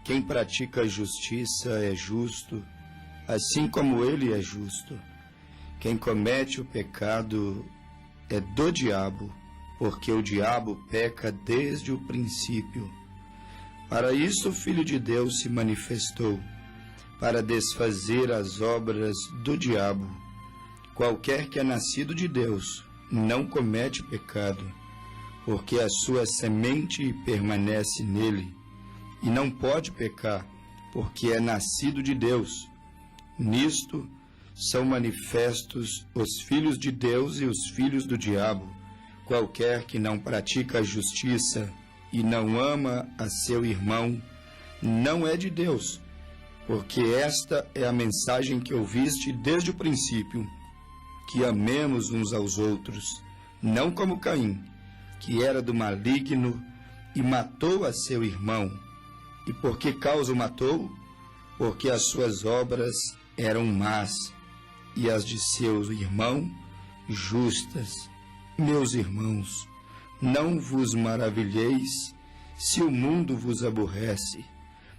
Quem pratica a justiça é justo, assim como ele é justo. Quem comete o pecado é do diabo, porque o diabo peca desde o princípio. Para isso o Filho de Deus se manifestou, para desfazer as obras do diabo. Qualquer que é nascido de Deus não comete pecado, porque a sua semente permanece nele, e não pode pecar, porque é nascido de Deus. Nisto são manifestos os filhos de Deus e os filhos do diabo. Qualquer que não pratica a justiça e não ama a seu irmão, não é de Deus, porque esta é a mensagem que ouviste desde o princípio, que amemos uns aos outros, não como Caim, que era do maligno e matou a seu irmão. E por que causa o matou? Porque as suas obras eram más, e as de seu irmão justas. Meus irmãos, não vos maravilheis se o mundo vos aborrece.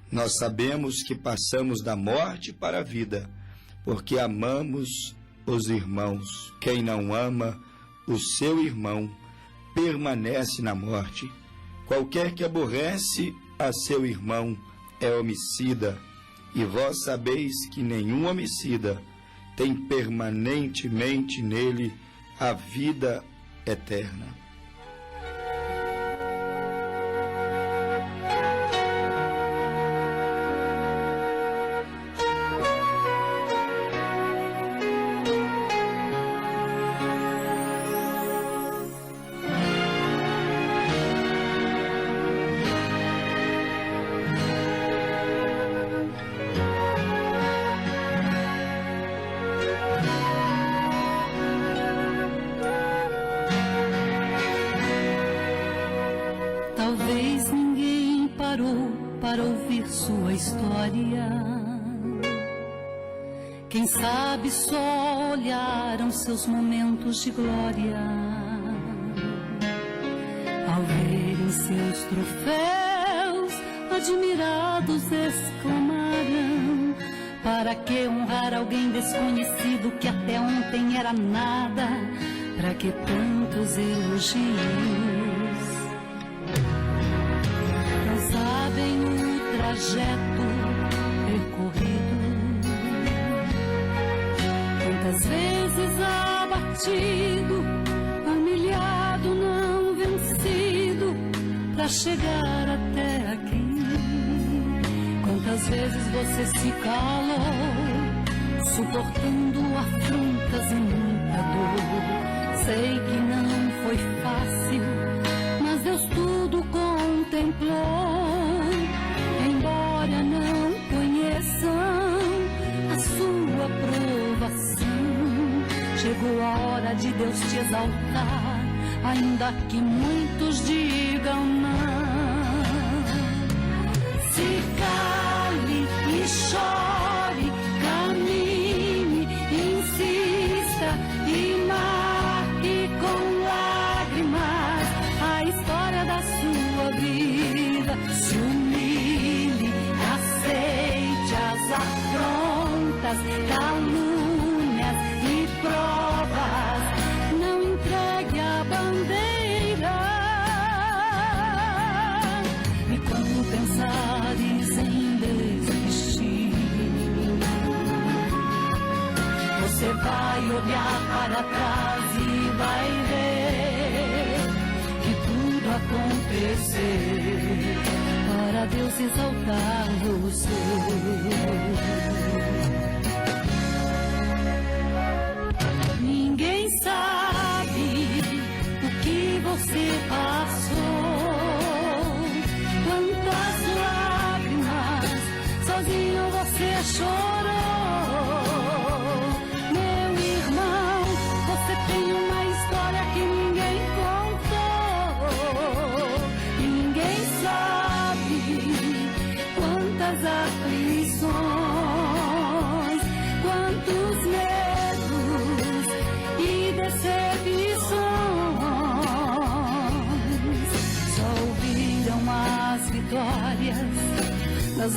Nós sabemos que passamos da morte para a vida, porque amamos os irmãos. Quem não ama o seu irmão permanece na morte. Qualquer que aborrece a seu irmão é homicida, e vós sabeis que nenhum homicida tem permanentemente nele a vida eterna. Talvez ninguém parou para ouvir sua história. Quem sabe só olharam seus momentos de glória. Ao verem seus troféus, admirados exclamaram: para que honrar alguém desconhecido que até ontem era nada? Para que tantos elogios? Sabem o trajeto percorrido, quantas vezes abatido, humilhado, não vencido, pra chegar até aqui. Quantas vezes você se calou, suportando afrontas e muita dor. Sei que não foi fácil, mas Deus tudo contemplou. Embora não conheçam a sua provação, chegou a hora de Deus te exaltar, ainda que muitos digam não. Se cale e chore, caminhe, insista e marque com lágrimas a história da sua vida. Se humilhe, aceite as afrontas, calúnias e provas. Não entregue a bandeira. E quando pensares em desistir, você vai olhar para trás e vai ver que tudo acontecer para Deus exaltar você. Ninguém sabe o que você passou, quantas lágrimas sozinho você chorou. Meu irmão, você tem uma história que ninguém contou. Ninguém sabe quantas aflições, quantos medos e decepções. Só ouviram as vitórias das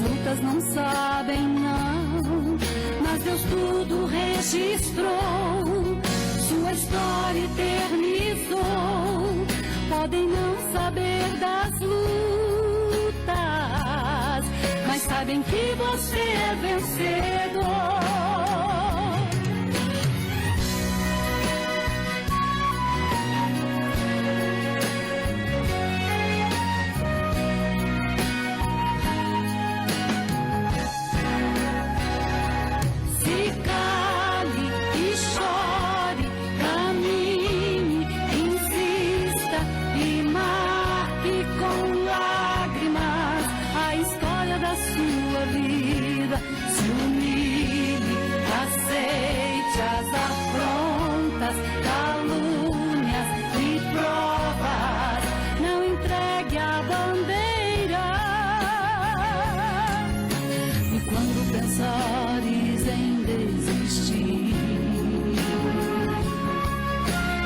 sabem não, mas Deus tudo registrou, sua história eternizou. Podem não saber das lutas, mas sabem que você é vencedor.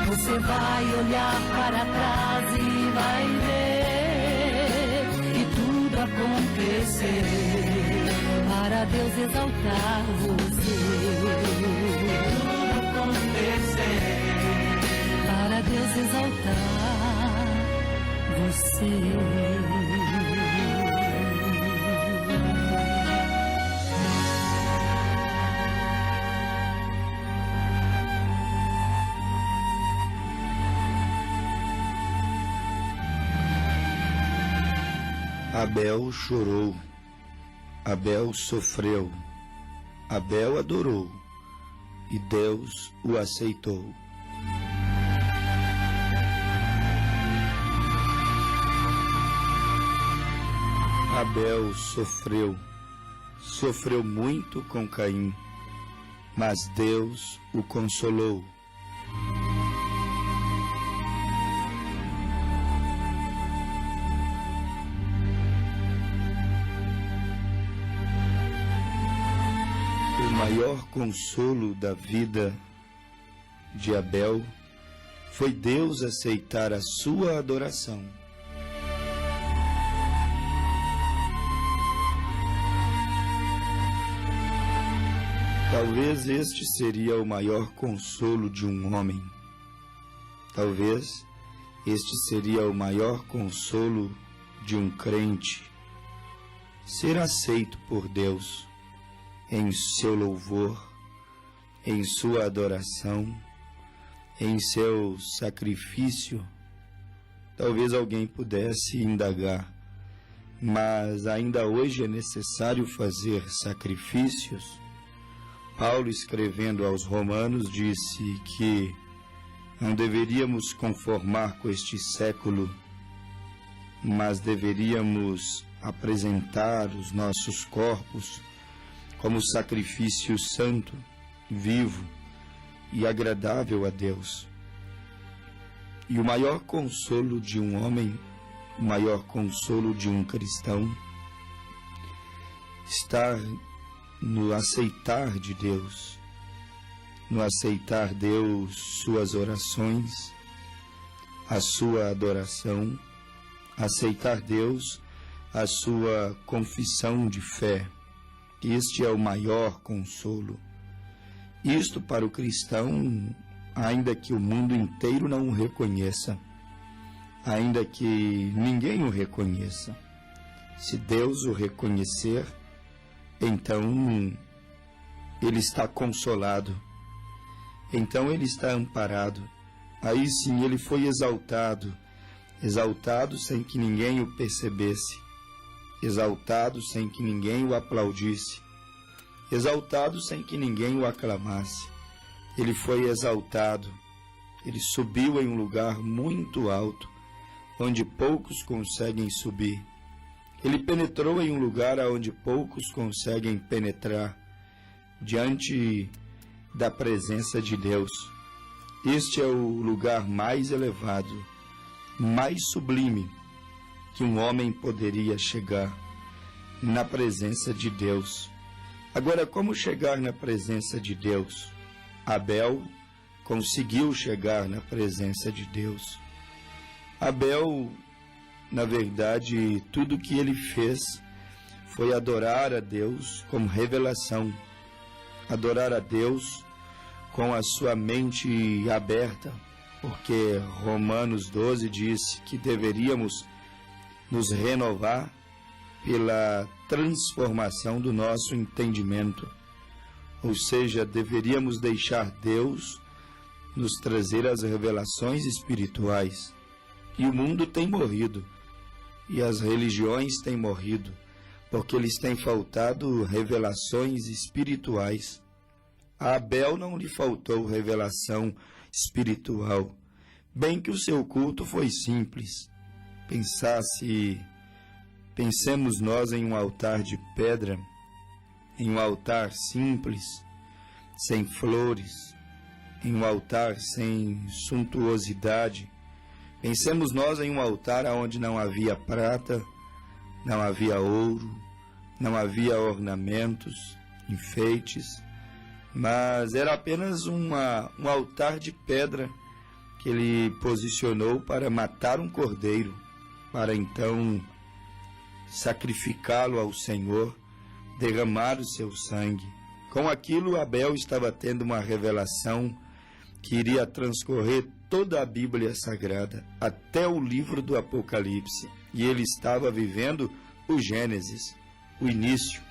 Você vai olhar para trás e vai ver que tudo aconteceu para Deus exaltar você. Tudo aconteceu para Deus exaltar você. Abel chorou, Abel sofreu, Abel adorou e Deus o aceitou. Abel sofreu muito com Caim, mas Deus o consolou. O maior consolo da vida de Abel foi Deus aceitar a sua adoração. Talvez este seria o maior consolo de um homem. Talvez este seria o maior consolo de um crente. Ser aceito por Deus em seu louvor, em sua adoração, em seu sacrifício. Talvez alguém pudesse indagar, mas ainda hoje é necessário fazer sacrifícios? Paulo, escrevendo aos Romanos, disse que não deveríamos conformar com este século, mas deveríamos apresentar os nossos corpos como sacrifício santo, vivo e agradável a Deus. E o maior consolo de um homem, o maior consolo de um cristão, está no aceitar de Deus, no aceitar Deus suas orações, a sua adoração, aceitar Deus a sua confissão de fé. Este é o maior consolo. Isto para o cristão, ainda que o mundo inteiro não o reconheça, ainda que ninguém o reconheça. Se Deus o reconhecer, então ele está consolado, então ele está amparado. Aí sim ele foi exaltado, exaltado sem que ninguém o percebesse, exaltado sem que ninguém o aplaudisse, exaltado sem que ninguém o aclamasse. Ele foi exaltado, ele subiu em um lugar muito alto, onde poucos conseguem subir. Ele penetrou em um lugar aonde poucos conseguem penetrar, diante da presença de Deus. Este é o lugar mais elevado, mais sublime que um homem poderia chegar, na presença de Deus. Agora, como chegar na presença de Deus? Abel conseguiu chegar na presença de Deus. Abel, na verdade, tudo que ele fez foi adorar a Deus como revelação, adorar a Deus com a sua mente aberta, porque Romanos 12 diz que deveríamos nos renovar pela transformação do nosso entendimento, ou seja, deveríamos deixar Deus nos trazer as revelações espirituais. E o mundo tem morrido, e as religiões têm morrido, porque lhes tem faltado revelações espirituais. A Abel não lhe faltou revelação espiritual, bem que o seu culto foi simples. Pensemos nós em um altar de pedra, em um altar simples, sem flores, em um altar sem suntuosidade. Pensemos nós em um altar onde não havia prata, não havia ouro, não havia ornamentos, enfeites, mas era apenas um altar de pedra que ele posicionou para matar um cordeiro, para então sacrificá-lo ao Senhor, derramar o seu sangue. Com aquilo, Abel estava tendo uma revelação que iria transcorrer toda a Bíblia Sagrada, até o livro do Apocalipse, e ele estava vivendo o Gênesis, o início.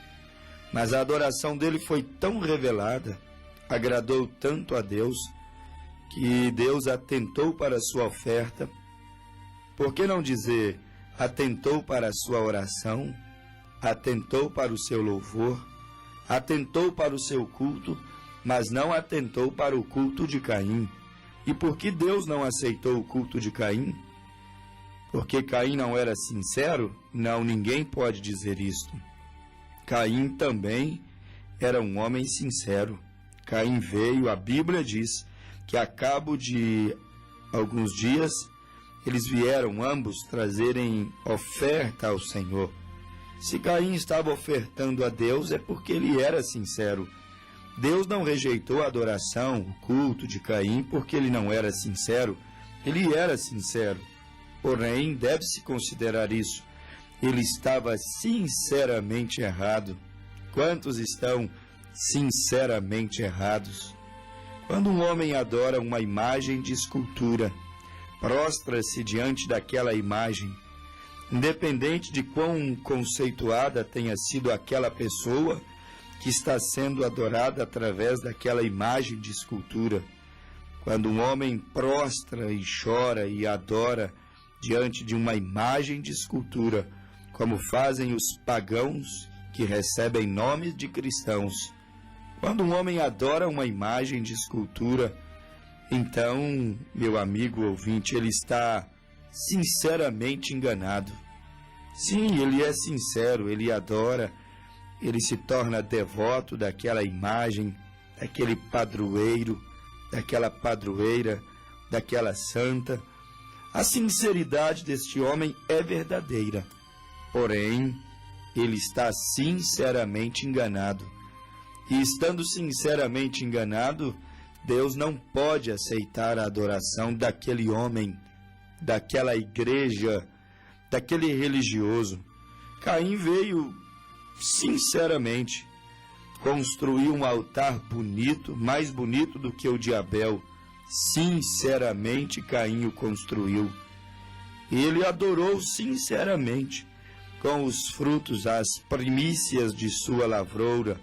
Mas a adoração dele foi tão revelada, agradou tanto a Deus, que Deus atentou para a sua oferta. Por que não dizer, atentou para a sua oração, atentou para o seu louvor, atentou para o seu culto, mas não atentou para o culto de Caim. E por que Deus não aceitou o culto de Caim? Porque Caim não era sincero? Não, ninguém pode dizer isto. Caim também era um homem sincero. Caim veio, a Bíblia diz que a cabo de alguns dias, eles vieram ambos trazerem oferta ao Senhor. Se Caim estava ofertando a Deus, é porque ele era sincero. Deus não rejeitou a adoração, o culto de Caim, porque ele não era sincero. Ele era sincero. Porém, deve-se considerar isso. Ele estava sinceramente errado. Quantos estão sinceramente errados? Quando um homem adora uma imagem de escultura, prostra-se diante daquela imagem, independente de quão conceituada tenha sido aquela pessoa que está sendo adorada através daquela imagem de escultura. Quando um homem prostra e chora e adora diante de uma imagem de escultura, como fazem os pagãos que recebem nomes de cristãos, quando um homem adora uma imagem de escultura, então, meu amigo ouvinte, ele está sinceramente enganado. Sim, ele é sincero, ele adora, ele se torna devoto daquela imagem, daquele padroeiro, daquela padroeira, daquela santa. A sinceridade deste homem é verdadeira, porém, ele está sinceramente enganado. E estando sinceramente enganado, Deus não pode aceitar a adoração daquele homem, daquela igreja, daquele religioso. Caim veio sinceramente, construiu um altar bonito, mais bonito do que o de Abel. Sinceramente, Caim o construiu. Ele adorou sinceramente, com os frutos, as primícias de sua lavoura,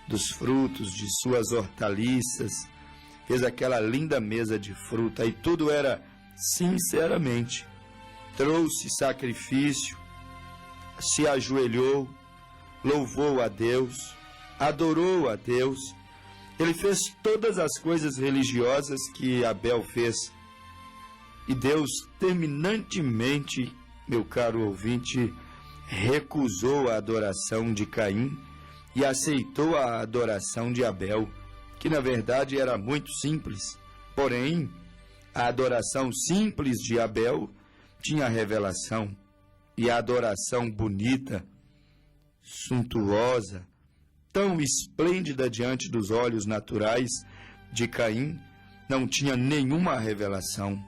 dos frutos de suas hortaliças, fez aquela linda mesa de fruta, e tudo era sinceramente. Trouxe sacrifício, se ajoelhou, louvou a Deus, adorou a Deus. Ele fez todas as coisas religiosas que Abel fez. E Deus terminantemente, meu caro ouvinte, recusou a adoração de Caim e aceitou a adoração de Abel, que na verdade era muito simples. Porém, a adoração simples de Abel tinha revelação, e a adoração bonita, suntuosa, tão esplêndida diante dos olhos naturais de Caim, não tinha nenhuma revelação.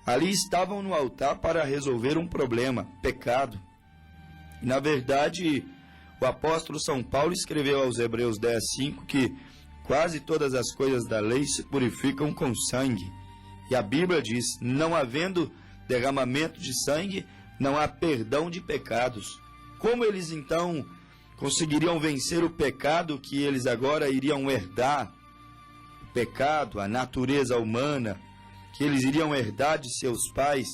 Ali estavam no altar para resolver um problema, pecado. Na verdade, O apóstolo São Paulo escreveu aos Hebreus 10:5 que quase todas as coisas da lei se purificam com sangue. E a Bíblia diz, não havendo derramamento de sangue, não há perdão de pecados. Como eles então conseguiriam vencer o pecado que eles agora iriam herdar? O pecado, a natureza humana, que eles iriam herdar de seus pais.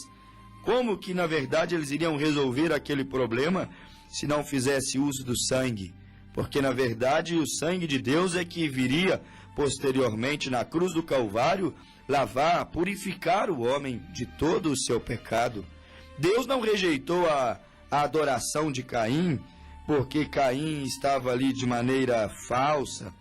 Como que, na verdade, eles iriam resolver aquele problema se não fizesse uso do sangue? Porque, na verdade, o sangue de Deus é que viria posteriormente na cruz do Calvário lavar, purificar o homem de todo o seu pecado. Deus não rejeitou a adoração de Caim, porque Caim estava ali de maneira falsa.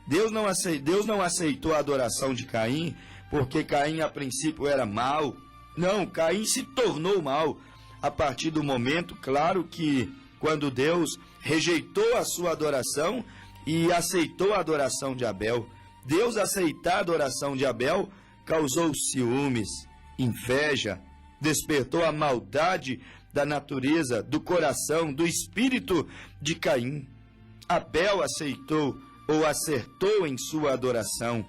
Deus não aceitou a adoração de Caim, porque Caim a princípio era mau. Não, Caim se tornou mau a partir do momento, claro que quando Deus rejeitou a sua adoração e aceitou a adoração de Abel. Deus aceitar a adoração de Abel causou ciúmes, inveja, despertou a maldade da natureza, do coração, do espírito de Caim. Abel aceitou ou acertou em sua adoração.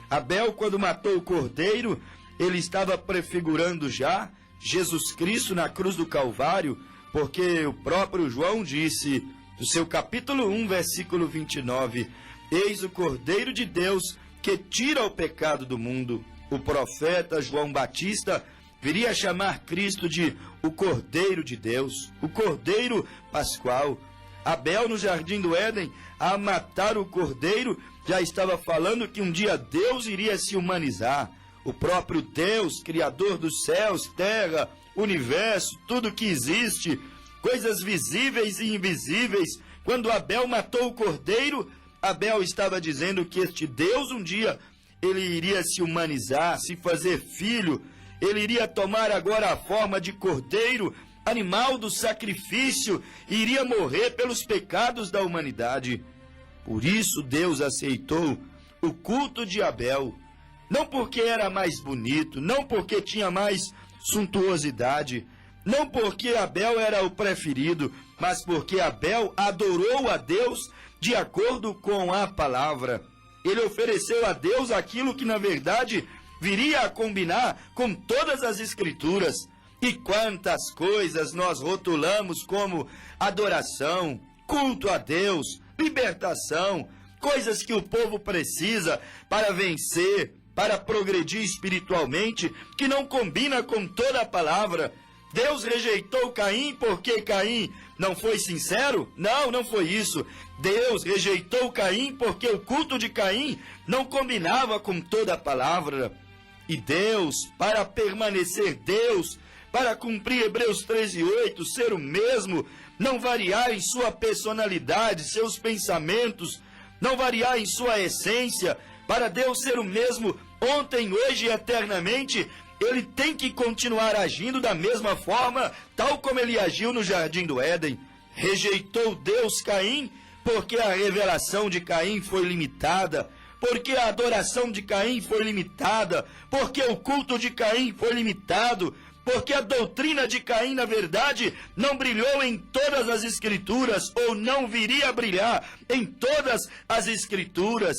Abel, quando matou o cordeiro, ele estava prefigurando já Jesus Cristo na cruz do Calvário, porque o próprio João disse, no seu capítulo 1, versículo 29, eis o Cordeiro de Deus que tira o pecado do mundo. O profeta João Batista viria a chamar Cristo de o Cordeiro de Deus, o Cordeiro Pascual. Abel, no jardim do Éden, a matar o cordeiro, já estava falando que um dia Deus iria se humanizar. O próprio Deus, Criador dos céus, terra, universo, tudo que existe, coisas visíveis e invisíveis. Quando Abel matou o cordeiro, Abel estava dizendo que este Deus um dia, ele iria se humanizar, se fazer filho, ele iria tomar agora a forma de cordeiro, animal do sacrifício, e iria morrer pelos pecados da humanidade. Por isso Deus aceitou o culto de Abel, não porque era mais bonito, não porque tinha mais suntuosidade, não porque Abel era o preferido, mas porque Abel adorou a Deus de acordo com a palavra. Ele ofereceu a Deus aquilo que na verdade viria a combinar com todas as escrituras. E quantas coisas nós rotulamos como adoração, culto a Deus, libertação, coisas que o povo precisa para vencer, para progredir espiritualmente, que não combina com toda a palavra. Deus rejeitou Caim porque Caim não foi sincero? Não, não foi isso. Deus rejeitou Caim porque o culto de Caim não combinava com toda a palavra. E Deus, para permanecer Deus, para cumprir Hebreus 13:8, ser o mesmo, não variar em sua personalidade, seus pensamentos, não variar em sua essência, para Deus ser o mesmo ontem, hoje e eternamente, ele tem que continuar agindo da mesma forma, tal como ele agiu no jardim do Éden. Rejeitou Deus Caim, porque a revelação de Caim foi limitada, porque a adoração de Caim foi limitada, porque o culto de Caim foi limitado, porque a doutrina de Caim, na verdade, não brilhou em todas as escrituras, ou não viria a brilhar em todas as escrituras.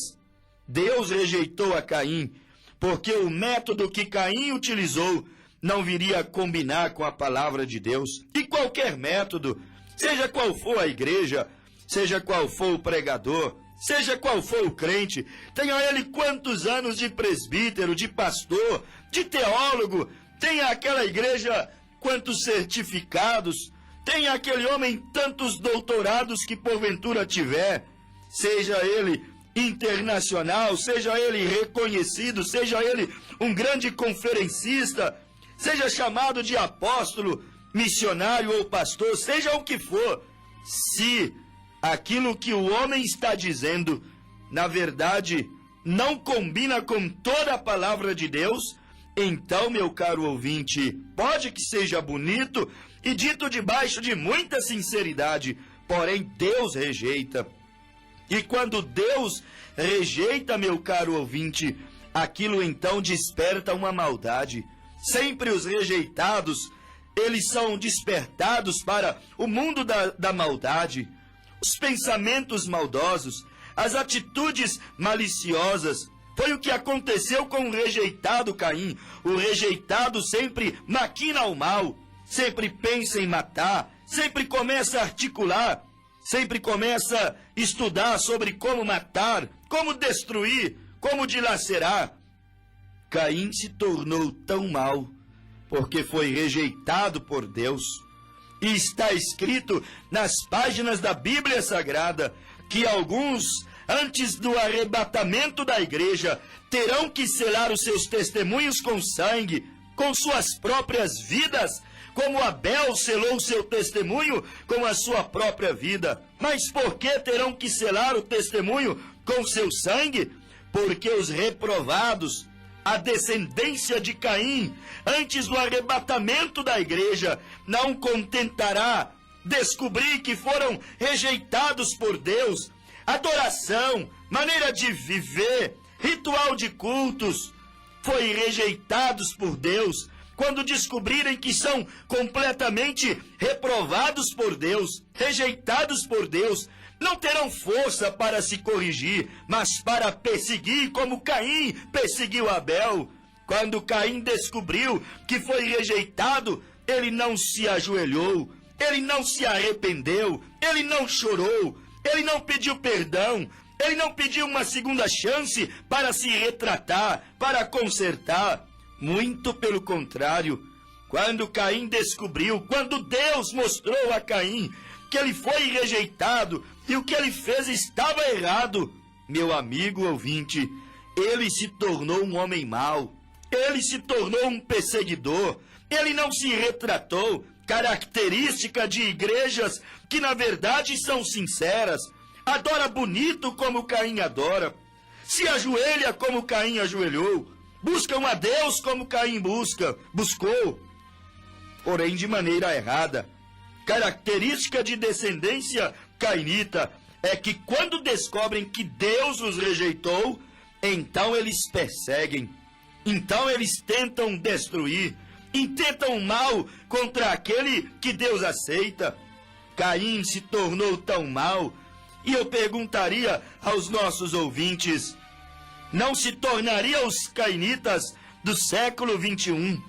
Deus rejeitou a Caim, porque o método que Caim utilizou não viria a combinar com a palavra de Deus. E qualquer método, seja qual for a igreja, seja qual for o pregador, seja qual for o crente, tenha ele quantos anos de presbítero, de pastor, de teólogo, tenha aquela igreja quantos certificados, tenha aquele homem tantos doutorados que porventura tiver, seja ele internacional, seja ele reconhecido, seja ele um grande conferencista, seja chamado de apóstolo, missionário ou pastor, seja o que for, se aquilo que o homem está dizendo, na verdade, não combina com toda a palavra de Deus, então, meu caro ouvinte, pode que seja bonito e dito debaixo de muita sinceridade, porém Deus rejeita. E quando Deus rejeita, meu caro ouvinte, aquilo então desperta uma maldade. Sempre os rejeitados, eles são despertados para o mundo da maldade. os pensamentos maldosos, as atitudes maliciosas. Foi o que aconteceu com o rejeitado Caim. O rejeitado sempre maquina o mal, sempre pensa em matar, sempre começa a articular, sempre começa a estudar sobre como matar, como destruir, como dilacerar. Caim se tornou tão mau porque foi rejeitado por Deus. E está escrito nas páginas da Bíblia Sagrada que alguns, antes do arrebatamento da igreja, terão que selar os seus testemunhos com sangue, com suas próprias vidas, como Abel selou seu testemunho com a sua própria vida. Mas por que terão que selar o testemunho com seu sangue? Porque os reprovados, a descendência de Caim, antes do arrebatamento da igreja, não contentará descobrir que foram rejeitados por Deus. Adoração, maneira de viver, ritual de cultos, foi rejeitados por Deus. Quando descobrirem que são completamente reprovados por Deus, rejeitados por Deus, não terão força para se corrigir, mas para perseguir como Caim perseguiu Abel. Quando Caim descobriu que foi rejeitado, ele não se ajoelhou, ele não se arrependeu, ele não chorou, ele não pediu perdão, ele não pediu uma segunda chance para se retratar, para consertar. Muito pelo contrário, quando Caim descobriu, quando Deus mostrou a Caim que ele foi rejeitado e o que ele fez estava errado, meu amigo ouvinte, ele se tornou um homem mau, ele se tornou um perseguidor, ele não se retratou, característica de igrejas que na verdade são sinceras, adora bonito como Caim adora, se ajoelha como Caim ajoelhou, buscam a Deus como Caim buscou, porém de maneira errada. Característica de descendência cainita é que quando descobrem que Deus os rejeitou, então eles perseguem, então eles tentam destruir, intentam mal contra aquele que Deus aceita. Caim se tornou tão mau, e eu perguntaria aos nossos ouvintes, não se tornaria os cainitas do século 21,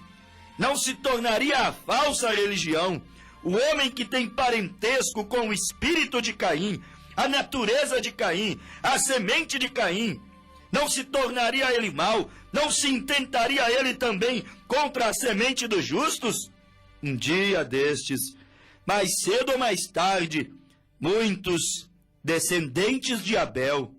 não se tornaria a falsa religião, o homem que tem parentesco com o espírito de Caim, a natureza de Caim, a semente de Caim, não se tornaria ele mau, não se intentaria ele também contra a semente dos justos? Um dia destes, mais cedo ou mais tarde, muitos descendentes de Abel,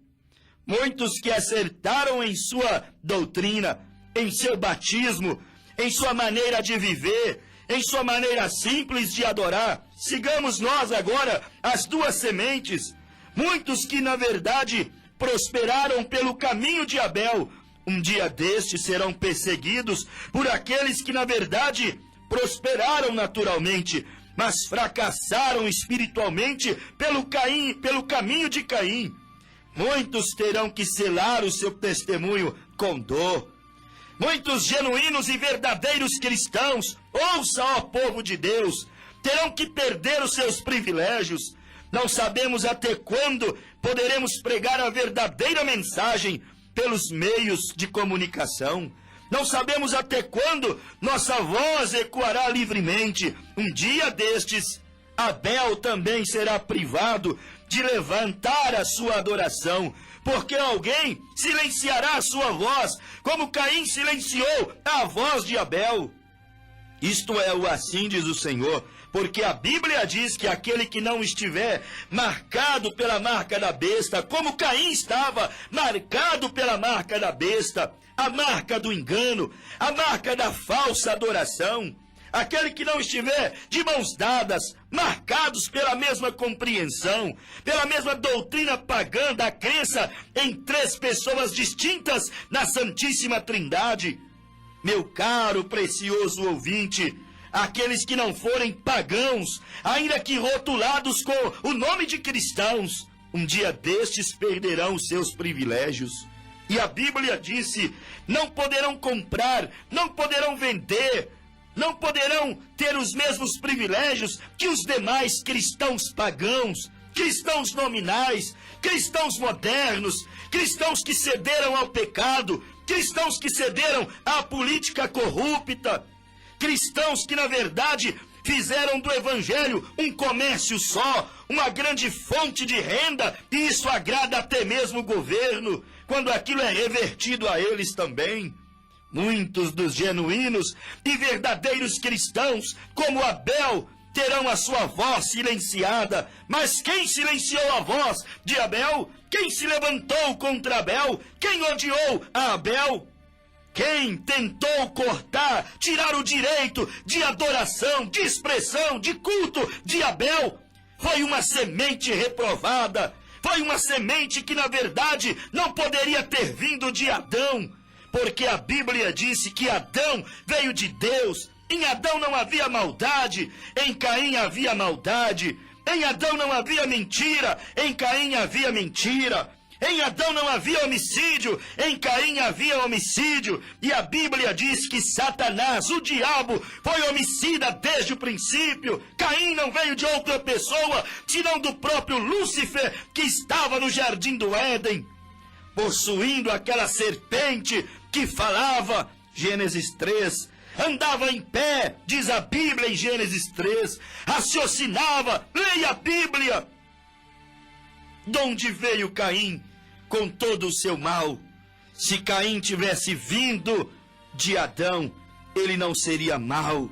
muitos que acertaram em sua doutrina, em seu batismo, em sua maneira de viver, em sua maneira simples de adorar. Sigamos nós agora as duas sementes. Muitos que, na verdade, prosperaram pelo caminho de Abel, um dia destes serão perseguidos por aqueles que, na verdade, prosperaram naturalmente, mas fracassaram espiritualmente pelo caminho de Caim. Muitos terão que selar o seu testemunho com dor. Muitos genuínos e verdadeiros cristãos, ouça, ó povo de Deus, terão que perder os seus privilégios. Não sabemos até quando poderemos pregar a verdadeira mensagem pelos meios de comunicação. Não sabemos até quando nossa voz ecoará livremente. Um dia destes, Abel também será privado de levantar a sua adoração, porque alguém silenciará a sua voz, como Caim silenciou a voz de Abel. Isto é o assim diz o Senhor, porque a Bíblia diz que aquele que não estiver marcado pela marca da besta, como Caim estava marcado pela marca da besta, a marca do engano, a marca da falsa adoração, aquele que não estiver de mãos dadas, marcados pela mesma compreensão, pela mesma doutrina pagã da crença em três pessoas distintas na Santíssima Trindade. Meu caro, precioso ouvinte, aqueles que não forem pagãos, ainda que rotulados com o nome de cristãos, um dia destes perderão os seus privilégios. E a Bíblia disse, não poderão comprar, não poderão vender, não poderão ter os mesmos privilégios que os demais cristãos pagãos, cristãos nominais, cristãos modernos, cristãos que cederam ao pecado, cristãos que cederam à política corrupta, cristãos que, na verdade, fizeram do evangelho um comércio só, uma grande fonte de renda, e isso agrada até mesmo o governo, quando aquilo é revertido a eles também. Muitos dos genuínos e verdadeiros cristãos, como Abel, terão a sua voz silenciada. Mas quem silenciou a voz de Abel? Quem se levantou contra Abel? Quem odiou a Abel? Quem tentou cortar, tirar o direito de adoração, de expressão, de culto de Abel? Foi uma semente reprovada. Foi uma semente que, na verdade, não poderia ter vindo de Adão. Porque a Bíblia disse que Adão veio de Deus. Em Adão não havia maldade, em Caim havia maldade. Em Adão não havia mentira, em Caim havia mentira. Em Adão não havia homicídio, em Caim havia homicídio. E a Bíblia diz que Satanás, o diabo, foi homicida desde o princípio. Caim não veio de outra pessoa, senão do próprio Lúcifer, que estava no jardim do Éden, possuindo aquela serpente que falava, Gênesis 3, andava em pé, diz a Bíblia em Gênesis 3, raciocinava, leia a Bíblia. De onde veio Caim com todo o seu mal? Se Caim tivesse vindo de Adão, ele não seria mau,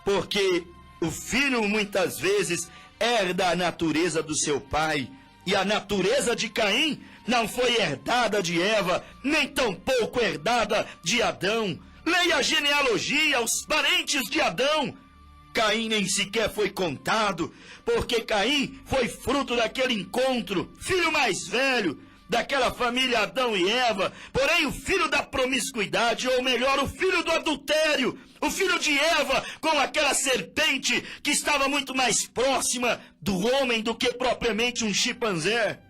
porque o filho muitas vezes herda a natureza do seu pai, e a natureza de Caim não foi herdada de Eva, nem tampouco herdada de Adão. Leia a genealogia, os parentes de Adão. Caim nem sequer foi contado, porque Caim foi fruto daquele encontro, filho mais velho daquela família Adão e Eva, porém o filho da promiscuidade, ou melhor, o filho do adultério, o filho de Eva com aquela serpente que estava muito mais próxima do homem do que propriamente um chimpanzé.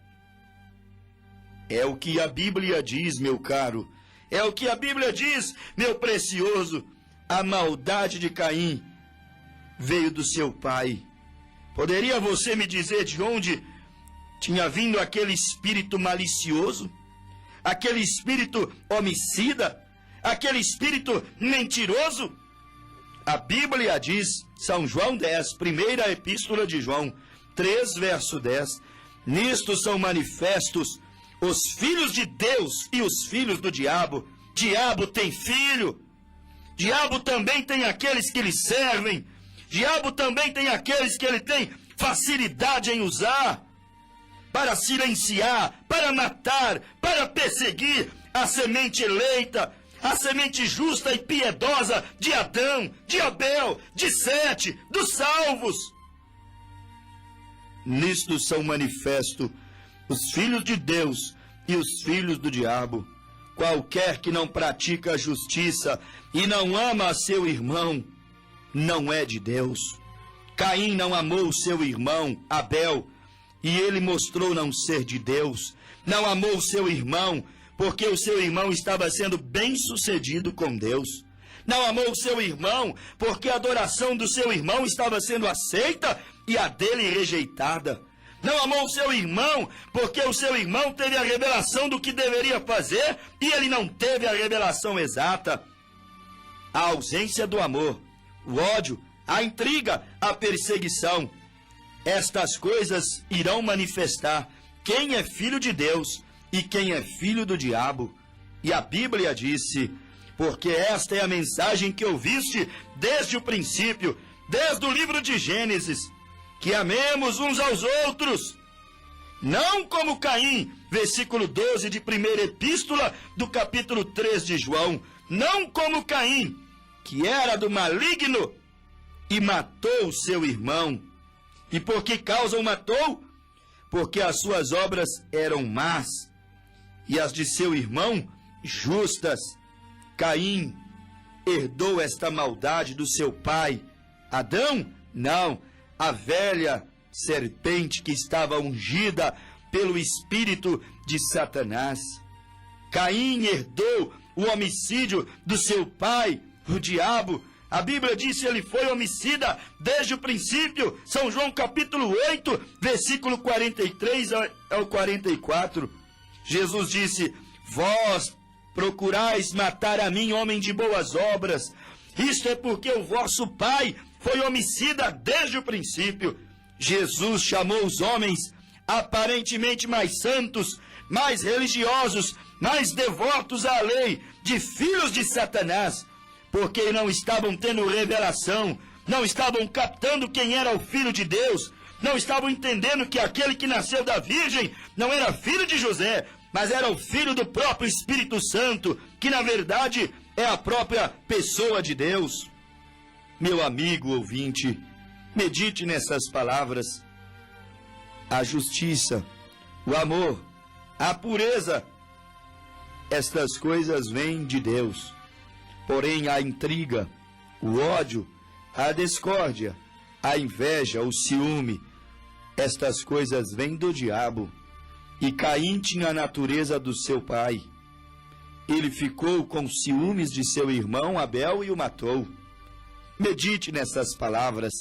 É o que a Bíblia diz, meu caro, é o que a Bíblia diz, meu precioso. A maldade de Caim veio do seu pai. Poderia você me dizer de onde tinha vindo aquele espírito malicioso? Aquele espírito homicida? Aquele espírito mentiroso? A Bíblia diz, São João 10, primeira epístola de João 3, verso 10, nisto são manifestos os filhos de Deus e os filhos do diabo. Diabo tem filho, diabo também tem aqueles que lhe servem, diabo também tem aqueles que ele tem facilidade em usar para silenciar, para matar, para perseguir a semente eleita, a semente justa e piedosa de Adão, de Abel, de Sete, dos salvos. Nisto são manifestos os filhos de Deus e os filhos do diabo. Qualquer que não pratica a justiça e não ama a seu irmão, não é de Deus. Caim não amou o seu irmão, Abel, e ele mostrou não ser de Deus. Não amou o seu irmão, porque o seu irmão estava sendo bem-sucedido com Deus. Não amou o seu irmão, porque a adoração do seu irmão estava sendo aceita e a dele rejeitada. Não amou o seu irmão, porque o seu irmão teve a revelação do que deveria fazer e ele não teve a revelação exata. A ausência do amor, o ódio, a intriga, a perseguição, estas coisas irão manifestar quem é filho de Deus e quem é filho do diabo. E a Bíblia disse, porque esta é a mensagem que ouviste desde o princípio, desde o livro de Gênesis, que amemos uns aos outros, não como Caim, versículo 12 de primeira epístola do capítulo 3 de João, não como Caim, que era do maligno e matou o seu irmão. E por que causa o matou? Porque as suas obras eram más e as de seu irmão justas. Caim herdou esta maldade do seu pai. Adão, não. A velha serpente que estava ungida pelo espírito de Satanás. Caim herdou o homicídio do seu pai, o diabo. A Bíblia diz que ele foi homicida desde o princípio. São João capítulo 8, versículo 43 ao 44. Jesus disse: vós procurais matar a mim, homem de boas obras. Isto é porque o vosso pai foi homicida desde o princípio. Jesus chamou os homens aparentemente mais santos, mais religiosos, mais devotos à lei, de filhos de Satanás, porque não estavam tendo revelação, não estavam captando quem era o Filho de Deus, não estavam entendendo que aquele que nasceu da Virgem não era filho de José, mas era o filho do próprio Espírito Santo, que na verdade é a própria pessoa de Deus. Meu amigo ouvinte, medite nessas palavras. A justiça, o amor, a pureza, estas coisas vêm de Deus. Porém, a intriga, o ódio, a discórdia, a inveja, o ciúme, estas coisas vêm do diabo. E Caim tinha a natureza do seu pai. Ele ficou com ciúmes de seu irmão Abel e o matou. Medite nessas palavras.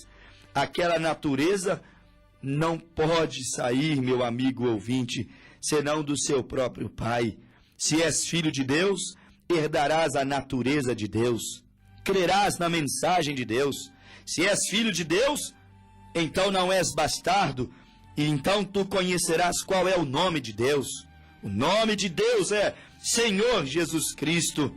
Aquela natureza não pode sair, meu amigo ouvinte, senão do seu próprio pai. Se és filho de Deus, herdarás a natureza de Deus. Crerás na mensagem de Deus. Se és filho de Deus, então não és bastardo, e então tu conhecerás qual é o nome de Deus. O nome de Deus é Senhor Jesus Cristo.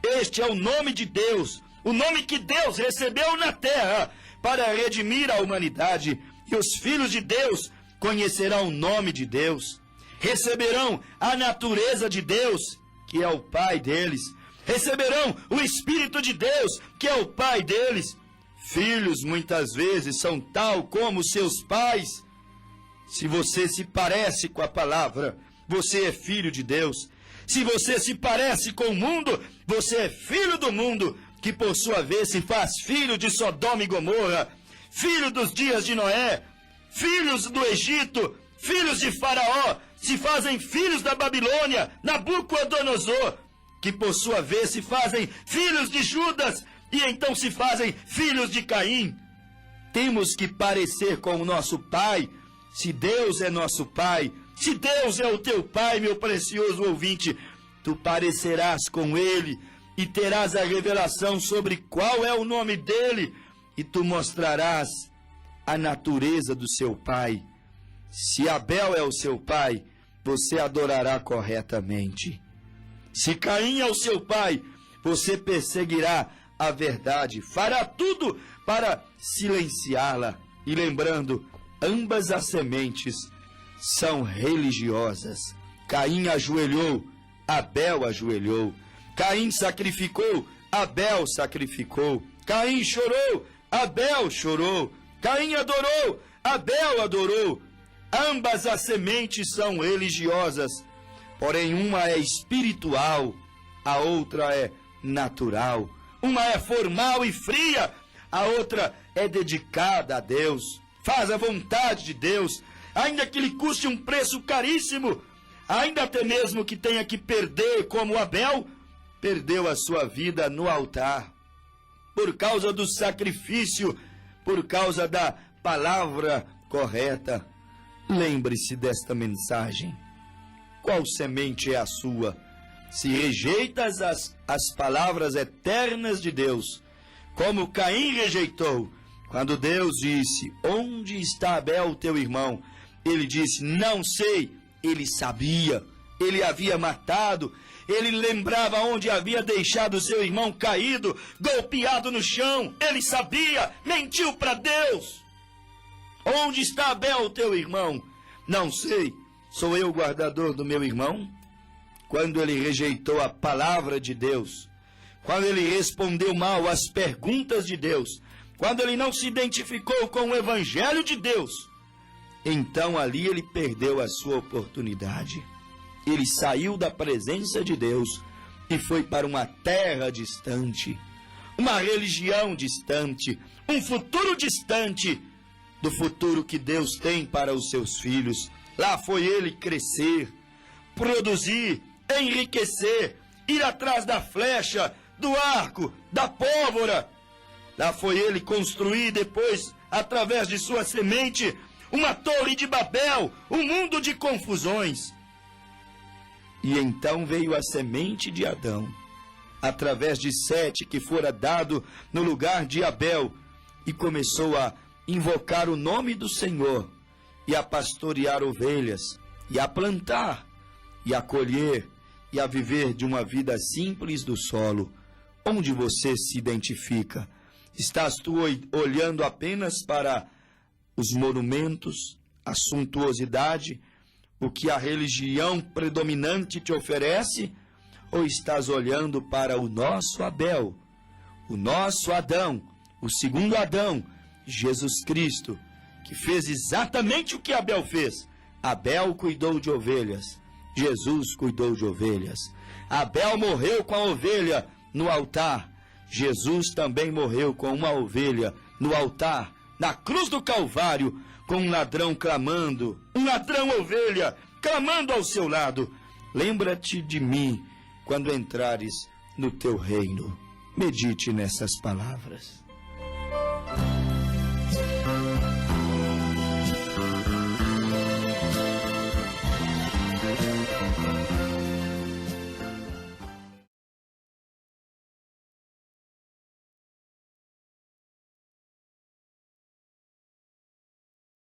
Este é o nome de Deus, o nome que Deus recebeu na terra para redimir a humanidade. E os filhos de Deus conhecerão o nome de Deus, receberão a natureza de Deus, que é o Pai deles, receberão o Espírito de Deus, que é o Pai deles. Filhos muitas vezes são tal como seus pais. Se você se parece com a palavra, você é filho de Deus. Se você se parece com o mundo, você é filho do mundo, que por sua vez se faz filho de Sodoma e Gomorra, filho dos dias de Noé, filhos do Egito, filhos de Faraó, se fazem filhos da Babilônia, Nabucodonosor, que por sua vez se fazem filhos de Judas, e então se fazem filhos de Caim. Temos que parecer com o nosso pai. Se Deus é nosso pai, se Deus é o teu pai, meu precioso ouvinte, tu parecerás com ele e terás a revelação sobre qual é o nome dele, e tu mostrarás a natureza do seu pai. Se Abel é o seu pai, você adorará corretamente. Se Caim é o seu pai, você perseguirá a verdade, fará tudo para silenciá-la. E lembrando, ambas as sementes são religiosas. Caim ajoelhou, Abel ajoelhou. Caim sacrificou, Abel sacrificou. Caim chorou, Abel chorou. Caim adorou, Abel adorou. Ambas as sementes são religiosas, porém uma é espiritual, a outra é natural. Uma é formal e fria, a outra é dedicada a Deus. Faz a vontade de Deus, ainda que lhe custe um preço caríssimo, ainda até mesmo que tenha que perder, como Abel perdeu a sua vida no altar, por causa do sacrifício, por causa da palavra correta. Lembre-se desta mensagem. Qual semente é a sua? Se rejeitas as palavras eternas de Deus, como Caim rejeitou, quando Deus disse: onde está Abel, teu irmão? Ele disse: não sei. Ele sabia, ele havia matado, ele lembrava onde havia deixado seu irmão caído, golpeado no chão. Ele sabia, mentiu para Deus. Onde está Abel, teu irmão? Não sei. Sou eu o guardador do meu irmão? Quando ele rejeitou a palavra de Deus, quando ele respondeu mal às perguntas de Deus, quando ele não se identificou com o Evangelho de Deus, então ali ele perdeu a sua oportunidade. Ele saiu da presença de Deus e foi para uma terra distante, uma religião distante, um futuro distante do futuro que Deus tem para os seus filhos. Lá foi ele crescer, produzir, enriquecer, ir atrás da flecha, do arco, da pólvora. Lá foi ele construir depois, através de sua semente, uma torre de Babel, um mundo de confusões. E então veio a semente de Adão, através de Sete, que fora dado no lugar de Abel, e começou a invocar o nome do Senhor, e a pastorear ovelhas, e a plantar, e a colher, e a viver de uma vida simples do solo. Onde você se identifica? Estás tu olhando apenas para os monumentos, a suntuosidade, o que a religião predominante te oferece? Ou estás olhando para o nosso Abel, o nosso Adão, o segundo Adão, Jesus Cristo, que fez exatamente o que Abel fez? Abel cuidou de ovelhas, Jesus cuidou de ovelhas. Abel morreu com a ovelha no altar, Jesus também morreu com uma ovelha no altar, na cruz do Calvário, com um ladrão clamando, um ladrão ovelha, clamando ao seu lado: lembra-te de mim quando entrares no teu reino. Medite nessas palavras.